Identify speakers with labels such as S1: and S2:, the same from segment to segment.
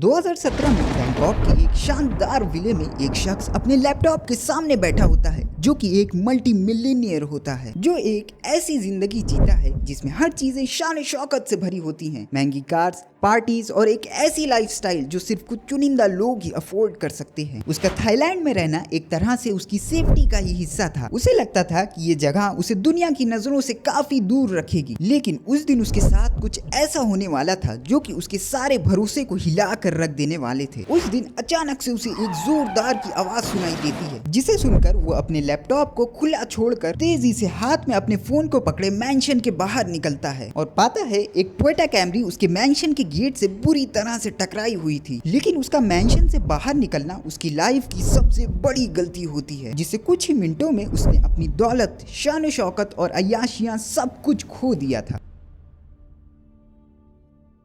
S1: 2017 में बैंकॉक के एक शानदार विले में एक शख्स अपने लैपटॉप के सामने बैठा होता है जो कि एक मल्टी मिलियनियर होता है, जो एक ऐसी जिंदगी जीता है जिसमें हर चीजें शान शौकत से भरी होती हैं, महंगी कार्स, पार्टीज और एक ऐसी लाइफस्टाइल जो सिर्फ कुछ चुनिंदा लोग ही अफोर्ड कर सकते हैं। उसका थाईलैंड में रहना एक तरह से उसकी सेफ्टी का ही हिस्सा था। उसे लगता था कि ये जगह उसे दुनिया की नजरों से काफी दूर रखेगी, लेकिन उस दिन उसके साथ कुछ ऐसा होने वाला था जो कि उसके सारे भरोसे को हिला कर रख देने वाले थे। उस दिन अचानक से उसे एक जोरदार की आवाज सुनाई देती है, जिसे सुनकर वो अपने लैपटॉप को खुला छोड़कर तेजी से हाथ में अपने फोन को पकड़े मैंशन के बाहर निकलता है और पाता है एक टोयोटा कैमरी उसके मैंशन के गेट से बुरी तरह से टकराई हुई थी। लेकिन उसका मैंशन से बाहर निकलना उसकी लाइफ की सबसे बड़ी गलती होती है, जिससे कुछ ही मिनटों में उसने अपनी दौलत, शान शौकत और अय्याशियां सब कुछ खो दिया था।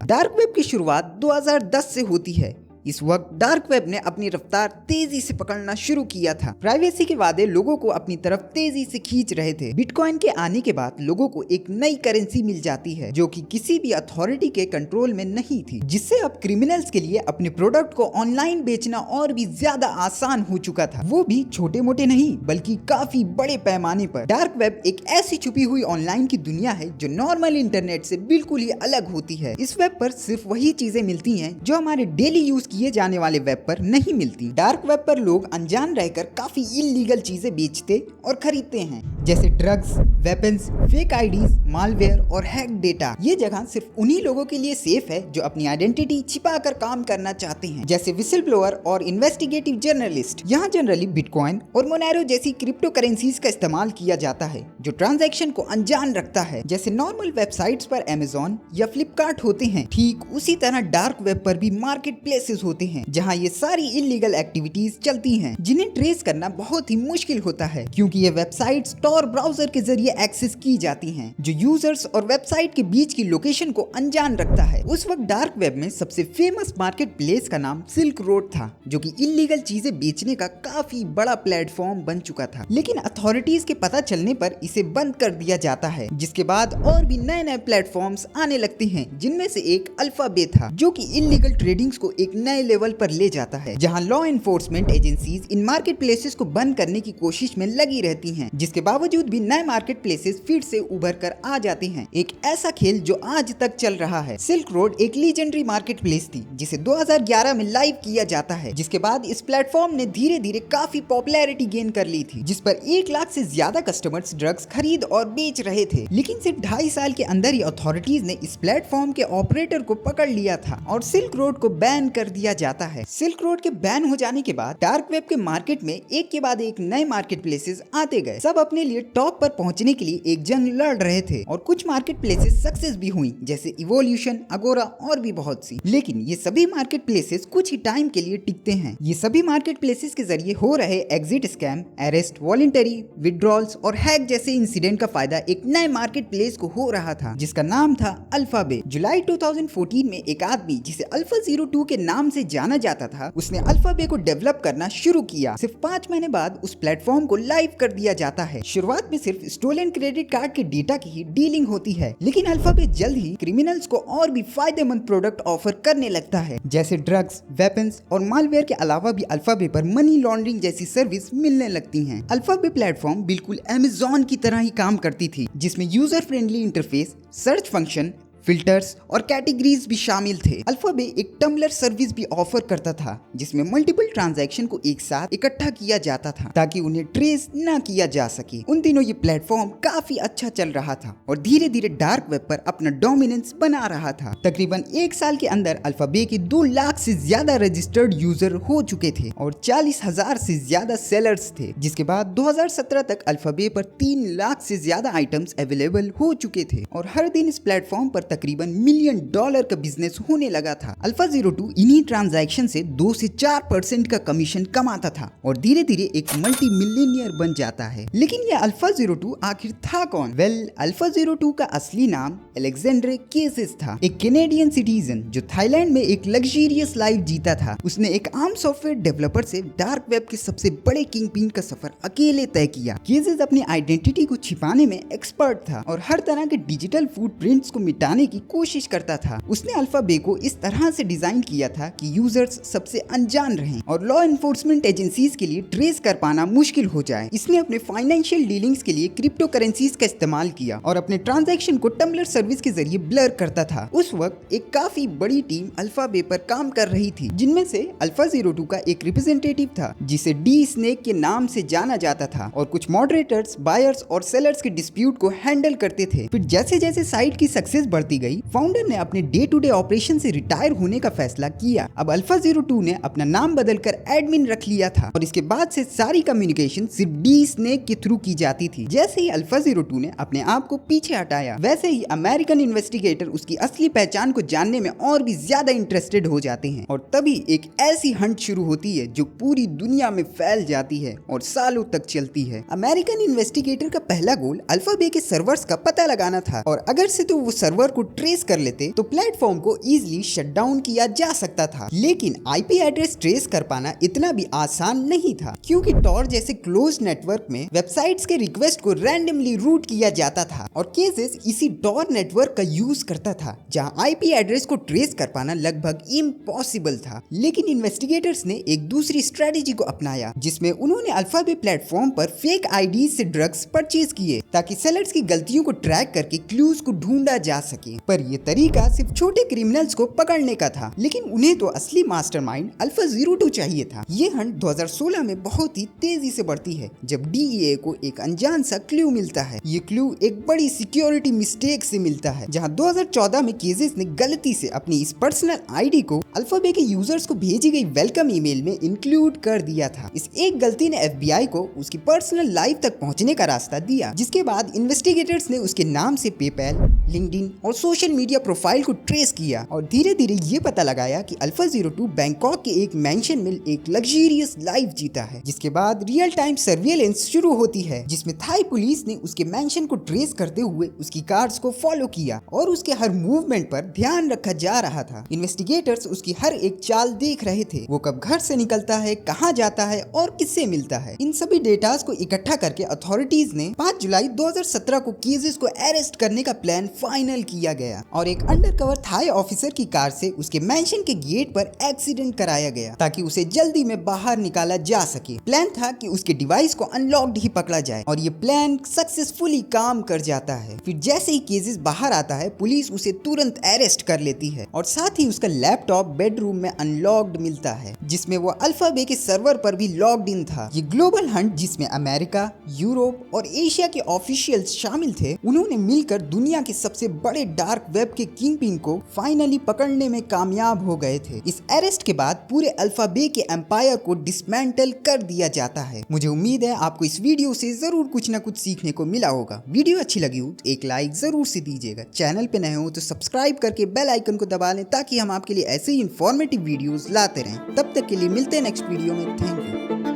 S1: डार्क वेब की शुरुआत 2010 से होती है। इस वक्त डार्क वेब ने अपनी रफ्तार तेजी से पकड़ना शुरू किया था। प्राइवेसी के वादे लोगों को अपनी तरफ तेजी से खींच रहे थे। बिटकॉइन के आने के बाद लोगों को एक नई करेंसी मिल जाती है जो कि किसी भी अथॉरिटी के कंट्रोल में नहीं थी, जिससे अब क्रिमिनल्स के लिए अपने प्रोडक्ट को ऑनलाइन बेचना और भी ज्यादा आसान हो चुका था, वो भी छोटे मोटे नहीं बल्कि काफी बड़े पैमाने पर। डार्क वेब एक ऐसी छुपी हुई ऑनलाइन की दुनिया है जो नॉर्मल इंटरनेट से बिल्कुल ही अलग होती है। इस वेब पर सिर्फ वही चीजें मिलती हैं जो हमारे डेली यूज किए जाने वाले वेब पर नहीं मिलती। डार्क वेब पर लोग अनजान रहकर काफी इल्लीगल चीजें बेचते और खरीदते हैं, जैसे drugs, weapons, fake IDs, malware और हैक डेटा। ये जगह सिर्फ उन्हीं लोगों के लिए सेफ है जो अपनी आइडेंटिटी छिपा कर काम करना चाहते हैं, जैसे विसल ब्लोअर और इन्वेस्टिगेटिव जर्नलिस्ट। यहाँ जनरली बिटकॉइन और मोनेरो जैसी क्रिप्टो करेंसीज का इस्तेमाल किया जाता है जो ट्रांजैक्शन को अनजान रखता है। जैसे नॉर्मल वेबसाइट्स पर अमेज़न या फ्लिपकार्ट होते हैं, ठीक उसी तरह डार्क वेब पर भी मार्केट प्लेसेस होते हैं जहां ये सारी इलीगल एक्टिविटीज चलती हैं, जिन्हें ट्रेस करना बहुत ही मुश्किल होता है क्योंकि ये वेबसाइट्स tor ब्राउजर के जरिए एक्सेस की जाती हैं, जो यूजर्स और वेबसाइट के बीच की लोकेशन को अनजान रखता है। उस वक्त डार्क वेब में सबसे फेमस मार्केट प्लेस का नाम सिल्क रोड था, जो कि इलीगल चीजें बेचने का काफी बड़ा प्लेटफॉर्म बन चुका था। लेकिन अथॉरिटीज के पता चलने पर इसे बंद कर दिया जाता है, जिसके बाद और भी नए नए प्लेटफॉर्म्स आने लगते हैं, जिनमें से एक अल्फाबे था जो कि इलीगल ट्रेडिंग्स को एक नए लेवल पर ले जाता है, जहां law enforcement agencies in market places को बंद करने की कोशिश में लगी रहती हैं, जिसके बावजूद भी नए मार्केट प्लेसेस फिर से उभर कर आ जाते हैं। एक ऐसा खेल जो आज तक चल रहा है। सिल्क रोड एक लीजेंडरी मार्केट प्लेस थी जिसे 2011 में लाइव किया जाता है, जिसके बाद इस प्लेटफॉर्म ने धीरे धीरे काफी पॉपुलैरिटी गेन कर ली थी, जिस पर 1 लाख से ज्यादा कस्टमर्स ड्रग्स खरीद और बेच रहे थे। लेकिन सिर्फ 2.5 साल के अंदर ही अथॉरिटीज ने इस प्लेटफॉर्म के ऑपरेटर को पकड़ लिया था और सिल्क रोड को बैन कर दिया जाता है। सिल्क रोड के बैन हो जाने के बाद डार्क वेब के मार्केट में एक के बाद एक नए मार्केट प्लेसेस आते गए। सब अपने लिए टॉप पर पहुंचने के लिए एक जंग लड़ रहे थे और कुछ मार्केट प्लेसेस सक्सेस भी हुई, जैसे इवोल्यूशन, अगोरा और भी बहुत सी। लेकिन ये सभी मार्केट प्लेसेस कुछ ही टाइम के लिए टिकते हैं। ये सभी मार्केट प्लेसेस के जरिए हो रहे exit scam, arrest, voluntary withdrawals और हैक जैसे इंसिडेंट का फायदा एक नए मार्केट प्लेस को हो रहा था, जिसका नाम था अल्फाबे। जुलाई 2014 में एक आदमी जिसे अल्फा02 के नाम से जाना जाता था, उसने अल्फाबे को डेवलप करना शुरू किया। सिर्फ 5 महीने बाद उस प्लेटफॉर्म को लाइव कर दिया जाता है। शुरुआत में सिर्फ स्टोलन क्रेडिट कार्ड के डेटा की ही डीलिंग होती है, लेकिन अल्फाबे जल्द ही क्रिमिनल्स को और भी फायदेमंद प्रोडक्ट ऑफर करने लगता है, जैसे ड्रग्स, वेपन्स और मालवेयर के अलावा भी अल्फाबे पर मनी लॉन्ड्रिंग जैसी सर्विस मिलने लगती हैं। अल्फाबे प्लेटफॉर्म बिल्कुल अमेज़न की तरह ही काम करती थी, जिसमें user friendly interface, search function, filters और कैटेगरीज भी शामिल थे। अल्फाबे एक टम्बलर सर्विस भी ऑफर करता था, जिसमें मल्टीपल ट्रांजैक्शन को एक साथ इकट्ठा किया जाता था ताकि उन्हें ट्रेस न किया जा सके। उन दिनों ये प्लेटफॉर्म काफी अच्छा चल रहा था और धीरे धीरे डार्क वेब पर अपना डोमिनेंस बना रहा था। तकरीबन 1 साल के अंदर अल्फाबे के 2 लाख से ज्यादा रजिस्टर्ड यूजर हो चुके थे और 40,000 से ज्यादा सेलर्स थे, जिसके बाद 2017 तक अल्फाबे पर 3 लाख से ज्यादा आइटम्स अवेलेबल हो चुके थे और हर दिन इस प्लेटफॉर्म पर तकरीबन $1 मिलियन का बिजनेस होने लगा था। अल्फा02 इन्हीं ट्रांजैक्शन से 2 से 4% का कमीशन कमाता था और धीरे धीरे एक मल्टी मिलियनियर बन जाता है। लेकिन ये अल्फा02 आखिर था कौन? अल्फा02 का असली नाम अलेक्जेंडर केसेस था, एक कैनेडियन सिटीजन जो थाईलैंड में एक लग्जरियस लाइफ जीता था। उसने एक आम सॉफ्टवेयर डेवलपर से डार्क वेब के सबसे बड़े किंगपिन का सफर अकेले तय किया। केसेस अपनी आइडेंटिटी को छिपाने में एक्सपर्ट था और हर तरह के डिजिटल फुटप्रिंट्स को मिटाने बनाने की कोशिश करता था। उसने अल्फा बे को इस तरह से डिजाइन किया था कि यूजर्स सबसे अनजान रहें और लॉ एनफोर्समेंट एजेंसीज के लिए ट्रेस कर पाना मुश्किल हो जाए। इसने अपने फाइनेंशियल डीलिंग्स के लिए क्रिप्टो करेंसीज का इस्तेमाल किया और अपने ट्रांजैक्शन को टम्बलर सर्विस के जरिए ब्लर करता था। उस वक्त एक काफी बड़ी टीम अल्फा बे पर काम कर रही थी, जिनमें से अल्फा 02 का एक रिप्रेजेंटेटिव था जिसे डी स्नेक के नाम से जाना जाता था और कुछ मॉडरेटर्स, बायर्स और सेलर्स के डिस्प्यूट को हैंडल करते थे। फिर जैसे जैसे साइट की सक्सेस बढ़ती गई, फाउंडर ने अपने डे टू डे ऑपरेशन से रिटायर होने का फैसला किया। अब अल्फा 02 ने अपना नाम बदलकर एडमिन रख लिया था और इसके बाद से सारी कम्युनिकेशन सिर्फ डी स्नेक के थ्रू की जाती थी। जैसे ही अल्फा 02 ने अपने आप को पीछे हटाया, वैसे ही अमेरिकन इन्वेस्टिगेटर उसकी असली पहचान को जानने में और भी ज्यादा इंटरेस्टेड हो जाते हैं और तभी एक ऐसी हंट शुरू होती है जो पूरी दुनिया में फैल जाती है और सालों तक चलती है। अमेरिकन इन्वेस्टिगेटर का पहला गोल अल्फा बे के सर्वर्स का पता लगाना था और अगर से तो वो सर्वर को ट्रेस कर लेते तो प्लेटफॉर्म को इजीली शट डाउन किया जा सकता था। लेकिन आईपी एड्रेस ट्रेस कर पाना इतना भी आसान नहीं था, क्योंकि टॉर जैसे क्लोज नेटवर्क में वेबसाइट्स के रिक्वेस्ट को रैंडमली रूट किया जाता था और केसेस इसी टॉर नेटवर्क का यूज करता था, जहां आईपी एड्रेस को ट्रेस कर पाना लगभग इम्पॉसिबल था। लेकिन इन्वेस्टिगेटर्स ने एक दूसरी स्ट्रेटेजी को अपनाया, जिसमें उन्होंने अल्फा बे प्लेटफॉर्म पर फेक आईडी से ड्रग्स परचेज किए ताकि सेलर्स की गलतियों को ट्रैक करके क्लूज को ढूंढा जा सके। पर यह तरीका सिर्फ छोटे क्रिमिनल्स को पकड़ने का था, लेकिन उन्हें तो असली मास्टरमाइंड अल्फा 02 चाहिए था। ये हंट 2016 में बहुत ही तेजी से बढ़ती है जब डीईए को एक अनजान सा क्लू मिलता है। ये क्लू एक बड़ी सिक्योरिटी मिस्टेक से मिलता है, जहां 2014 में केसेस ने गलती से अपनी इस पर्सनल आईडी को अल्फा बे के यूजर्स को भेजी गई वेलकम ईमेल में इंक्लूड कर दिया था। इस एक गलती ने एफबीआई को उसकी पर्सनल लाइफ तक पहुंचने का रास्ता दिया, जिसके बाद इन्वेस्टिगेटर्स ने उसके नाम से पेपैल, लिंक्डइन और सोशल मीडिया प्रोफाइल को ट्रेस किया और धीरे धीरे ये पता लगाया कि अल्फा 02 बैंकॉक के एक मैंशन में एक लग्जरियस लाइफ जीता है। जिसके बाद रियल टाइम सर्विलेंस शुरू होती है, जिसमें थाई पुलिस ने उसके मैंशन को ट्रेस करते हुए उसकी कार्स को फॉलो किया और उसके हर मूवमेंट पर ध्यान रखा जा रहा था। इन्वेस्टिगेटर्स उसकी हर एक चाल देख रहे थे, वो कब घर से निकलता है, कहाँ जाता है और किससे मिलता है। इन सभी डेटास को इकट्ठा करके अथॉरिटीज ने 5 जुलाई 2017 को केसेस को अरेस्ट करने का प्लान फाइनल किया गया और एक अंडरकवर थाई ऑफिसर की कार से उसके मैंशन के गेट पर एक्सीडेंट कराया गया ताकि उसे जल्दी में बाहर निकाला जा सके। प्लान था कि उसके डिवाइस को अनलॉक्ड ही पकड़ा जाए और ये प्लान सक्सेसफुली काम कर जाता है। फिर जैसे ही केसेस बाहर आता है, पुलिस उसे तुरंत अरेस्ट कर लेती है और साथ ही उसका लैपटॉप बेडरूम में अनलॉक्ड मिलता है, जिसमें वो अल्फा बे के सर्वर पर भी लॉग्ड इन था। ये ग्लोबल हंट, जिसमें अमेरिका, यूरोप और एशिया के ऑफिशियल्स शामिल थे, उन्होंने मिलकर दुनिया के सबसे बड़े डार्क वेब के किंगपिन को फाइनली पकड़ने में कामयाब हो गए थे। इस अरेस्ट के बाद पूरे अल्फा बे के एम्पायर को डिसमेंटल कर दिया जाता है। मुझे उम्मीद है आपको इस वीडियो से जरूर कुछ न कुछ सीखने को मिला होगा। वीडियो अच्छी लगी हो तो एक लाइक जरूर से दीजिएगा। चैनल पे नए हो तो सब्सक्राइब करके बेल आइकन को दबा लें ताकि हम आपके लिए ऐसे ही इंफॉर्मेटिव वीडियोस लाते रहें। तब तक के लिए मिलते हैं नेक्स्ट वीडियो में। Thank you.